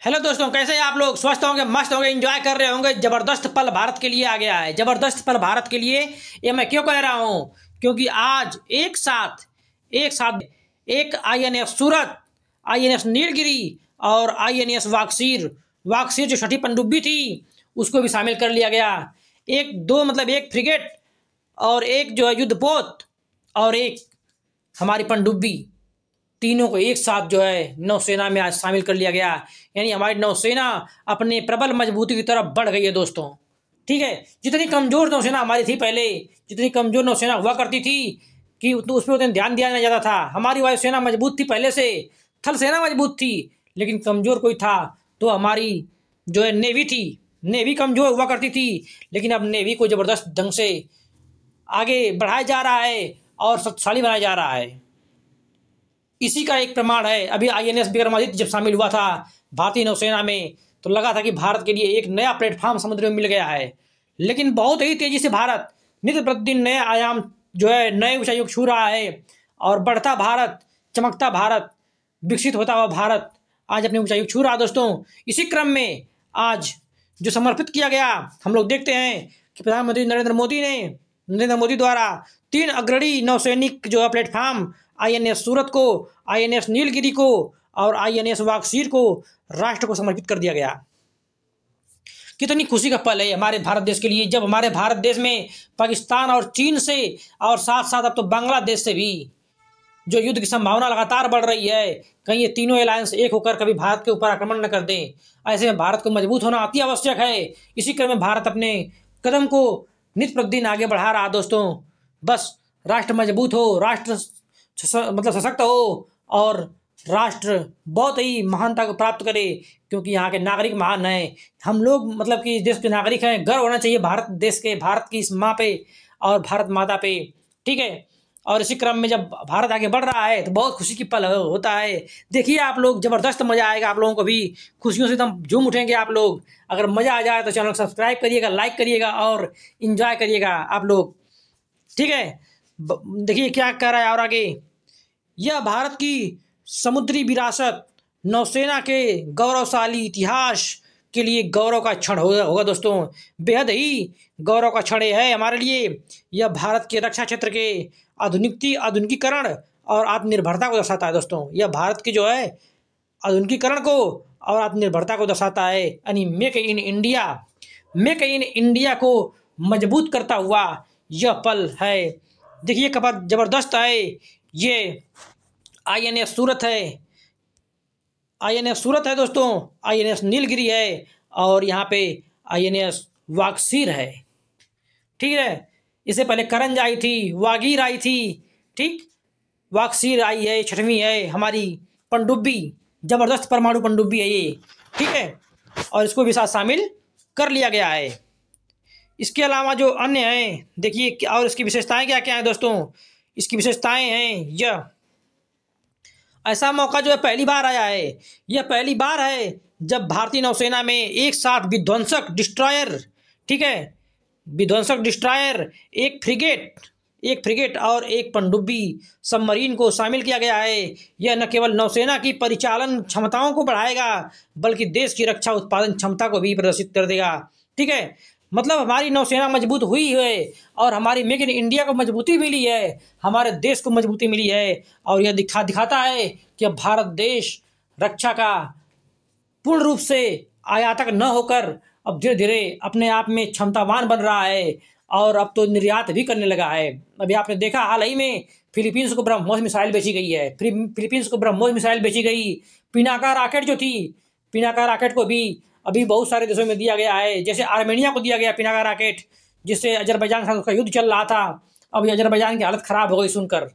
Hello दोस्तों, कैसे हैं आप लोग? स्वस्थ होंगे, मस्त होंगे, एंजॉय कर रहे होंगे। जबरदस्त पल भारत के लिए आ गया है। जबरदस्त पल भारत के लिए ये मैं क्यों कह रहा हूँ? क्योंकि आज एक साथ एक आईएनएस सूरत, आईएनएस नीलगिरी और आईएनएस वाकसीर वाकसीर जो छठी पनडुब्बी थी उसको भी शामिल कर लिया गया। एक दो मतलब एक फ्रिगेट और एक जो है युद्धपोत और एक हमारी पनडुब्बी, तीनों को एक साथ जो है नौसेना में आज शामिल कर लिया गया। यानी हमारी नौसेना अपने प्रबल मजबूती की तरफ बढ़ गई है दोस्तों। ठीक है, जितनी कमजोर नौसेना हमारी थी पहले, जितनी कमजोर नौसेना हुआ करती थी कि तो उस पर उतना ध्यान दिया नहीं जाता था। हमारी वायुसेना मजबूत थी पहले से, थल सेना मजबूत थी, लेकिन कमजोर कोई था तो हमारी जो है नेवी थी। नेवी कमजोर हुआ करती थी, लेकिन अब नेवी को जबरदस्त ढंग से आगे बढ़ाया जा रहा है और शक्तिशाली बनाया जा रहा है। इसी का एक प्रमाण है, अभी आईएनएस विक्रमादित्य जब शामिल हुआ था भारतीय नौसेना में तो लगा था कि भारत के लिए एक नया प्लेटफॉर्म समुद्र में मिल गया है। लेकिन बहुत ही तेजी से भारत नित्य प्रतिदिन नए आयाम जो है नए ऊंचाइयों को छू रहा है और बढ़ता भारत, चमकता भारत, विकसित होता हुआ भारत आज अपनी ऊंचाइयों को छू रहा है दोस्तों। इसी क्रम में आज जो समर्पित किया गया, हम लोग देखते हैं कि प्रधानमंत्री नरेंद्र मोदी द्वारा 3 अग्रणी नौसैनिक जो है प्लेटफॉर्म आईएनएस सूरत को, आईएनएस नीलगिरी को और आईएनएस वाकसीर को राष्ट्र को समर्पित कर दिया गया। कितनी खुशी का पल है हमारे भारत देश के लिए, जब हमारे भारत देश में पाकिस्तान और चीन से और साथ साथ अब तो बांग्लादेश से भी जो युद्ध की संभावना लगातार बढ़ रही है। कहीं ये तीनों अलायंस एक होकर कभी भारत के ऊपर आक्रमण न कर दें। ऐसे में भारत को मजबूत होना अति आवश्यक है। इसी क्रम में भारत अपने कदम को नित्य प्रतिदिन आगे बढ़ा रहा दोस्तों। बस राष्ट्र मजबूत हो, राष्ट्र मतलब सशक्त हो और राष्ट्र बहुत ही महानता को प्राप्त करे, क्योंकि यहाँ के नागरिक महान हैं। हम लोग मतलब कि देश के नागरिक हैं, गर्व होना चाहिए भारत देश के, भारत की इस माँ पे और भारत माता पे। ठीक है, और इसी क्रम में जब भारत आगे बढ़ रहा है तो बहुत खुशी की पल होता है। देखिए आप लोग, जबरदस्त मजा आएगा आप लोगों को भी, खुशियों से एकदम झूम उठेंगे आप लोग। अगर मजा आ जाए तो चैनल को सब्सक्राइब करिएगा, लाइक करिएगा और इंजॉय करिएगा आप लोग। ठीक है, देखिए क्या कह रहा है और आगे, यह भारत की समुद्री विरासत, नौसेना के गौरवशाली इतिहास के लिए गौरव का क्षण होगा दोस्तों। बेहद ही गौरव का क्षण है हमारे लिए। यह भारत के रक्षा क्षेत्र के आधुनिकीकरण और आत्मनिर्भरता को दर्शाता है दोस्तों। यह भारत की जो है आधुनिकीकरण को और आत्मनिर्भरता को दर्शाता है। यानी मेक इन इंडिया को मजबूत करता हुआ यह पल है। देखिए कब जबरदस्त है। ये आईएनएस सूरत है दोस्तों, आईएनएस नीलगिरी है और यहाँ पे आईएनएस वाकसीर है। ठीक है, इससे पहले करंज आई थी, वागीर आई थी। ठीक, वाकसीर आई है, 6वीं है हमारी पनडुब्बी, जबरदस्त परमाणु पनडुब्बी है ये। ठीक है, और इसको भी साथ शामिल कर लिया गया है। इसके अलावा जो अन्य हैं देखिए, और इसकी विशेषताएं क्या क्या हैं दोस्तों। इसकी विशेषताएं हैं, यह ऐसा मौका जो है पहली बार आया है। यह पहली बार है जब भारतीय नौसेना में एक साथ विध्वंसक डिस्ट्रॉयर, ठीक है, विध्वंसक डिस्ट्रॉयर, एक फ्रिगेट और एक पनडुब्बी सबमरीन को शामिल किया गया है। यह न केवल नौसेना की परिचालन क्षमताओं को बढ़ाएगा बल्कि देश की रक्षा उत्पादन क्षमता को भी प्रदर्शित कर देगा। ठीक है, मतलब हमारी नौसेना मजबूत हुई है और हमारी मेक इन इंडिया को मजबूती मिली है, हमारे देश को मजबूती मिली है। और यह दिखाता है कि अब भारत देश रक्षा का पूर्ण रूप से आयातक न होकर अब धीरे धीरे अपने आप में क्षमतावान बन रहा है और अब तो निर्यात भी करने लगा है। अभी आपने देखा हाल ही में फिलीपींस को ब्रह्मोस मिसाइल बेची गई है। फिलीपींस को ब्रह्मोस मिसाइल बेची गई। पिनाका रॉकेट जो थी, पिनाका रॉकेट को भी अभी बहुत सारे देशों में दिया गया है। जैसे आर्मेनिया को दिया गया पिनाका रॉकेट, जिससे अजरबैजान के साथ उसका युद्ध चल रहा था। अभी अजरबैजान की हालत खराब हो गई सुनकर।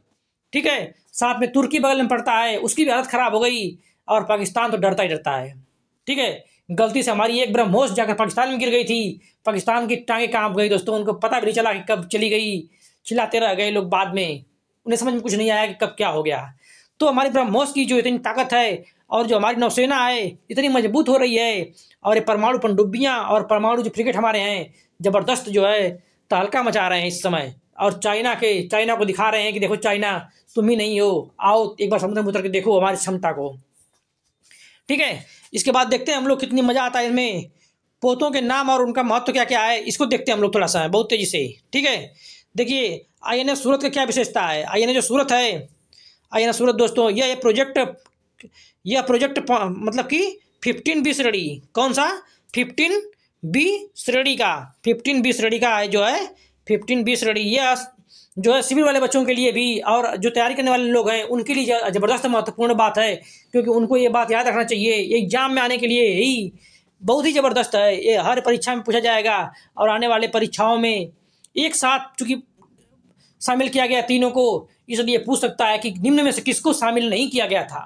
ठीक है, साथ में तुर्की बगल में पड़ता है, उसकी भी हालत खराब हो गई और पाकिस्तान तो डरता ही डरता है। ठीक है, गलती से हमारी एक ब्रह्मोस जाकर पाकिस्तान में गिर गई थी। पाकिस्तान की टांगे कांप गई दोस्तों, उनको पता भी नहीं चला कि कब चली गई। चिल्लाते रह गए लोग, बाद में उन्हें समझ में कुछ नहीं आया कि कब क्या हो गया। तो हमारी ब्रह्मोस की जो इतनी ताकत है और जो हमारी नौसेना है इतनी मजबूत हो रही है, और ये परमाणु पनडुब्बियाँ और परमाणु जो फ्रिगेट हमारे हैं जबरदस्त जो है तहलका मचा रहे हैं इस समय। और चाइना को दिखा रहे हैं कि देखो चाइना तुम ही नहीं हो, आओ एक बार समुद्र में उतर के देखो हमारी क्षमता को। ठीक है, इसके बाद देखते हैं हम लोग कितनी मजा आता है इसमें, पोतों के नाम और उनका महत्व क्या क्या है, इसको देखते हैं हम लोग थोड़ा सा बहुत तेजी से। ठीक है, देखिए INS सूरत का क्या विशेषता है। INS जो सूरत है, INS सूरत दोस्तों, यह प्रोजेक्ट मतलब कि 15B श्रेणी, कौन सा 15B श्रेणी का, 15B श्रेणी का है जो है 15B श्रेणी। यह जो है सिविल वाले बच्चों के लिए भी और जो तैयारी करने वाले लोग हैं उनके लिए ज़बरदस्त महत्वपूर्ण बात है, क्योंकि उनको ये बात याद रखना चाहिए, एग्जाम में आने के लिए ही बहुत ही ज़बरदस्त है। ये हर परीक्षा में पूछा जाएगा और आने वाले परीक्षाओं में एक साथ चूँकि शामिल किया गया तीनों को, इसलिए पूछ सकता है कि निम्न में से किसको शामिल नहीं किया गया था।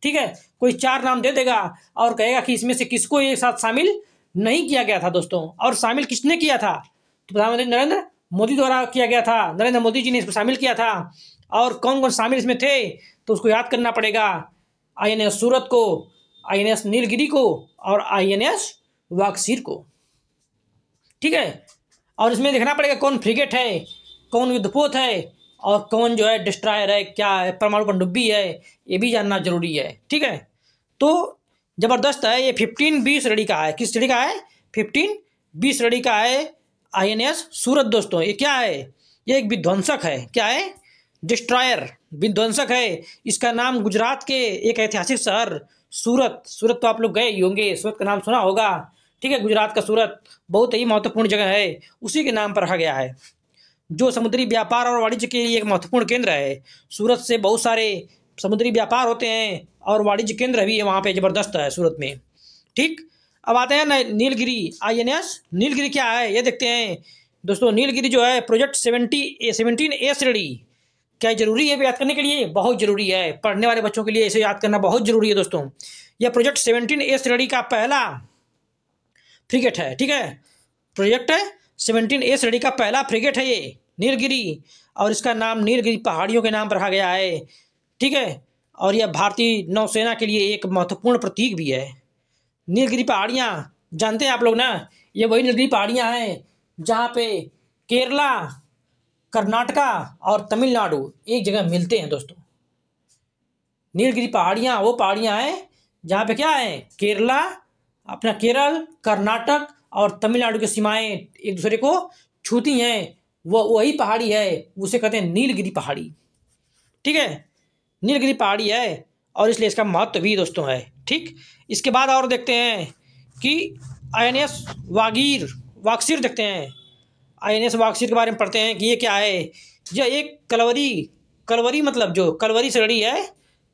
ठीक है, कोई 4 नाम दे देगा और कहेगा कि इसमें से किसको एक साथ शामिल नहीं किया गया था दोस्तों। और शामिल किसने किया था, तो प्रधानमंत्री नरेंद्र मोदी द्वारा किया गया था, नरेंद्र मोदी जी ने इसको शामिल किया था। और कौन कौन शामिल इसमें थे तो उसको याद करना पड़ेगा, INS सूरत को, INS नीलगिरी को और INS वागसीर को। ठीक है, और इसमें देखना पड़ेगा कौन फ्रिगेट है, कौन युद्धपोत है और कौन जो है डिस्ट्रॉयर है, क्या है परमाणु पनडुब्बी है, ये भी जानना जरूरी है। ठीक है, तो ज़बरदस्त है, ये 15B श्रेणी का है। किस श्रेणी का है, 15B श्रेणी का है INS सूरत दोस्तों। ये क्या है, ये एक विध्वंसक है, क्या है, डिस्ट्रॉयर, विध्वंसक है। इसका नाम गुजरात के एक ऐतिहासिक शहर सूरत तो आप लोग गए ही होंगे, सूरत का नाम सुना होगा। ठीक है, गुजरात का सूरत बहुत ही महत्वपूर्ण जगह है, उसी के नाम पर रखा गया है, जो समुद्री व्यापार और वाणिज्य के लिए एक महत्वपूर्ण केंद्र है। सूरत से बहुत सारे समुद्री व्यापार होते हैं और वाणिज्य केंद्र भी है वहाँ पे, ज़बरदस्त है सूरत में। ठीक, अब आते हैं नीलगिरी, INS नीलगिरी क्या है ये देखते हैं दोस्तों। नीलगिरी जो है प्रोजेक्ट 17A श्रेणी, क्या जरूरी है याद करने के लिए, बहुत जरूरी है, पढ़ने वाले बच्चों के लिए इसे याद करना बहुत जरूरी है दोस्तों। यह प्रोजेक्ट 17A श्रेणी का पहला फ्रिगेट है। ठीक है, प्रोजेक्ट 17A श्रेणी का पहला फ्रिगेट है ये नीलगिरी, और इसका नाम नीलगिरी पहाड़ियों के नाम पर रखा गया है। ठीक है, और यह भारतीय नौसेना के लिए एक महत्वपूर्ण प्रतीक भी है। नीलगिरी पहाड़ियाँ जानते हैं आप लोग ना, ये वही नीलगिरी पहाड़ियाँ हैं जहाँ पे केरला, कर्नाटका और तमिलनाडु एक जगह मिलते हैं दोस्तों। नीलगिरी पहाड़ियाँ वो पहाड़ियाँ हैं जहाँ पे क्या है, केरला, अपना केरल, कर्नाटक और तमिलनाडु की सीमाएं एक दूसरे को छूती हैं, वो वही पहाड़ी है, उसे कहते हैं नीलगिरी पहाड़ी। ठीक है, नीलगिरी पहाड़ी है और इसलिए इसका महत्व भी दोस्तों है। ठीक, इसके बाद और देखते हैं कि INS वागसीर देखते हैं। INS वागसीर के बारे में पढ़ते हैं कि ये क्या है। यह एक कलवरी मतलब जो कलवरी श्रेणी है,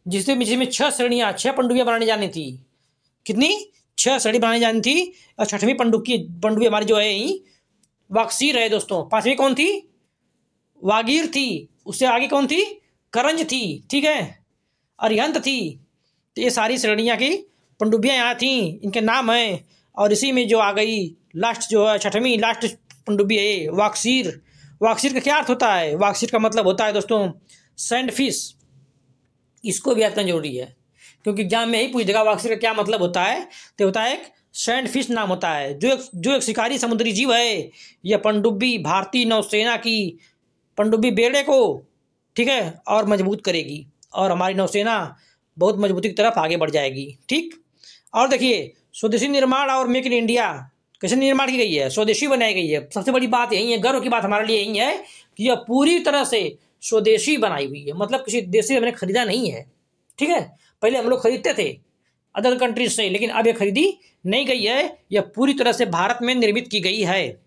जिसमें 6 श्रेणियाँ, 6 पनडुब्बियाँ बनानी जानी थी। कितनी, 6 श्रेणी बनानी जानी थी, और 6वीं पनडुब्बी हमारी जो है वागसीर है दोस्तों। 5वीं कौन थी, वागीर थी, उससे आगे कौन थी, करंज थी। ठीक है, अरिहंत थी। तो ये सारी श्रेणियाँ की पनडुब्बियाँ यहाँ थी, इनके नाम हैं। और इसी में जो आ गई लास्ट जो है 6वीं लास्ट पनडुब्बी है ये वागसीर। वागसीर का क्या अर्थ होता है, वागसीर का मतलब होता है दोस्तों सैंड फिश। इसको भी याद करना जरूरी है, क्योंकि एग्जाम में ही पूछ देगा वागसीर का क्या मतलब होता है, तो होता है एक सैंड फिश नाम होता है, जो एक शिकारी समुद्री जीव है। यह पनडुब्बी भारतीय नौसेना की पनडुब्बी बेड़े को, ठीक है, और मजबूत करेगी और हमारी नौसेना बहुत मजबूती की तरफ आगे बढ़ जाएगी। ठीक, और देखिए स्वदेशी निर्माण और मेक इन इंडिया कैसे निर्माण की गई है, स्वदेशी बनाई गई है। सबसे बड़ी बात यही है, गर्व की बात हमारे लिए यही है कि यह पूरी तरह से स्वदेशी बनाई हुई है, मतलब किसी देश से हमने खरीदा नहीं है। ठीक है, पहले हम लोग खरीदते थे अदर कंट्रीज से, लेकिन अब यह खरीदी नहीं गई है, यह पूरी तरह से भारत में निर्मित की गई है।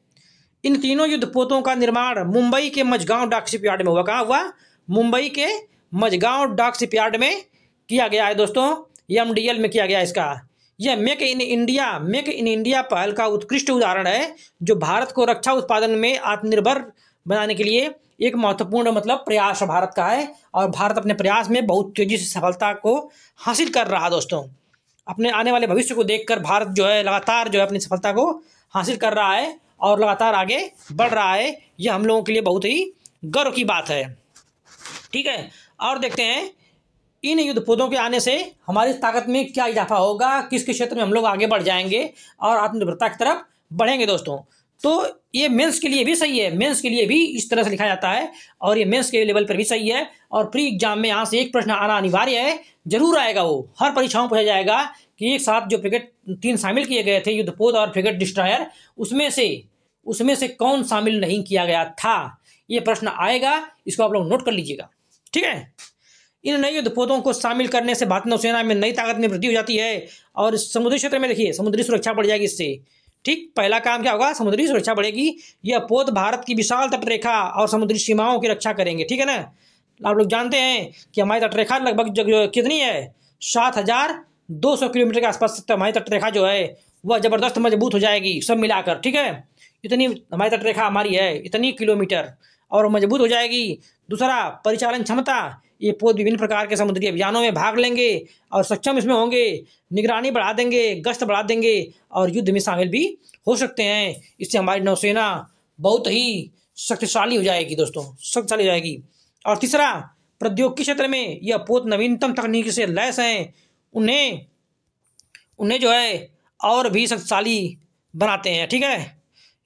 इन तीनों युद्धपोतों का निर्माण मुंबई के मझगांव डाक शिपयार्ड में हुआ। कहाँ हुआ, मुंबई के मझगांव डाक शिपयार्ड में किया गया है दोस्तों, MDL में किया गया है इसका। यह मेक इन इंडिया पहल का उत्कृष्ट उदाहरण है, जो भारत को रक्षा उत्पादन में आत्मनिर्भर बनाने के लिए एक महत्वपूर्ण मतलब प्रयास भारत का है। और भारत अपने प्रयास में बहुत तेजी से सफलता को हासिल कर रहा है दोस्तों। अपने आने वाले भविष्य को देखकर भारत जो है लगातार जो है अपनी सफलता को हासिल कर रहा है और लगातार आगे बढ़ रहा है। यह हम लोगों के लिए बहुत ही गर्व की बात है। ठीक है, और देखते हैं इन युद्धपोतों के आने से हमारी ताकत में क्या इजाफा होगा, किस किस क्षेत्र में हम लोग आगे बढ़ जाएंगे और आत्मनिर्भरता की तरफ बढ़ेंगे दोस्तों। तो ये मेंस के लिए भी सही है, मेंस के लिए भी इस तरह से लिखा जाता है और ये मेंस के लेवल पर भी सही है। और प्री एग्जाम में यहाँ से एक प्रश्न आना अनिवार्य है, जरूर आएगा, वो हर परीक्षाओं में पूछा जाएगा कि एक साथ जो फ्रिगेट 3 शामिल किए गए थे, युद्धपोत और फ्रिगेट डिस्ट्रॉयर, उसमें से कौन शामिल नहीं किया गया था? ये प्रश्न आएगा, इसको आप लोग नोट कर लीजिएगा। ठीक है। इन नए युद्धपोतों को शामिल करने से भारतीय नौसेना में नई ताकत में वृद्धि हो जाती है और समुद्री क्षेत्र में देखिए समुद्री सुरक्षा बढ़ जाएगी इससे। ठीक, पहला काम क्या होगा? समुद्री सुरक्षा बढ़ेगी। यह पोत भारत की विशाल तटरेखा और समुद्री सीमाओं की रक्षा करेंगे। ठीक है ना। आप लोग जानते हैं कि हमारी तटरेखा लगभग कितनी है? 7,200 किलोमीटर के आसपास हमारी तटरेखा जो है वह जबरदस्त मजबूत हो जाएगी सब मिलाकर। ठीक है, इतनी हमारी तटरेखा हमारी है, इतनी किलोमीटर, और मजबूत हो जाएगी। दूसरा, परिचालन क्षमता। ये पोत विभिन्न प्रकार के समुद्री अभियानों में भाग लेंगे और सक्षम इसमें होंगे। निगरानी बढ़ा देंगे, गश्त बढ़ा देंगे और युद्ध में शामिल भी हो सकते हैं। इससे हमारी नौसेना बहुत ही शक्तिशाली हो जाएगी दोस्तों, शक्तिशाली हो जाएगी। और तीसरा, प्रौद्योगिकी क्षेत्र में यह पोत नवीनतम तकनीक से लैस हैं। उन्हें जो है और भी शक्तिशाली बनाते हैं। ठीक है,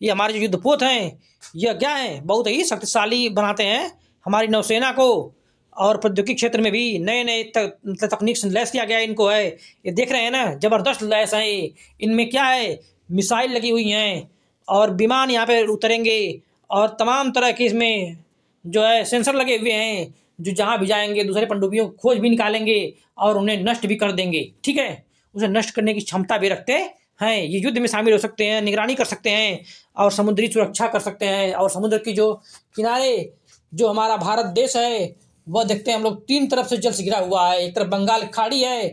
ये हमारे जो युद्धपोत हैं यह क्या है? बहुत ही शक्तिशाली बनाते हैं हमारी नौसेना को। और प्रौद्योगिकी क्षेत्र में भी नए नए तकनीक से लैस किया गया है इनको है। ये देख रहे हैं ना, जबरदस्त लैस है। इनमें क्या है? मिसाइल लगी हुई हैं और विमान यहाँ पे उतरेंगे और तमाम तरह के इसमें जो है सेंसर लगे हुए हैं, जो जहाँ भी जाएंगे दूसरे पनडुब्बियों को खोज भी निकालेंगे और उन्हें नष्ट भी कर देंगे। ठीक है, उसे नष्ट करने की क्षमता भी रखते हैं। ये युद्ध में शामिल हो सकते हैं, निगरानी कर सकते हैं और समुद्री सुरक्षा कर सकते हैं। और समुद्र की जो किनारे जो हमारा भारत देश है वह देखते हैं हम लोग 3 तरफ से जल से घिरा हुआ है। एक तरफ बंगाल खाड़ी है,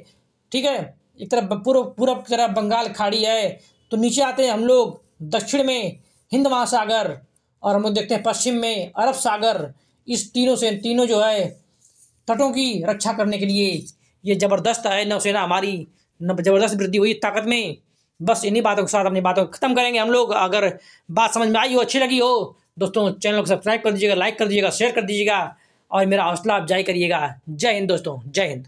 ठीक है, एक तरफ पूर्व की तरफ बंगाल खाड़ी है, तो नीचे आते हैं हम लोग दक्षिण में हिंद महासागर, और हम लोग देखते हैं पश्चिम में अरब सागर। इस तीनों जो है तटों की रक्षा करने के लिए ये जबरदस्त है नौसेना हमारी, जबरदस्त वृद्धि हुई ताकत में। बस इन्हीं बातों के साथ अपनी बातों को खत्म करेंगे हम लोग। अगर बात समझ में आई हो, अच्छी लगी हो दोस्तों, चैनल को सब्सक्राइब कर दीजिएगा, लाइक कर दीजिएगा, शेयर कर दीजिएगा और मेरा हौसला अफजाई करिएगा। जय हिंद दोस्तों, जय हिंद।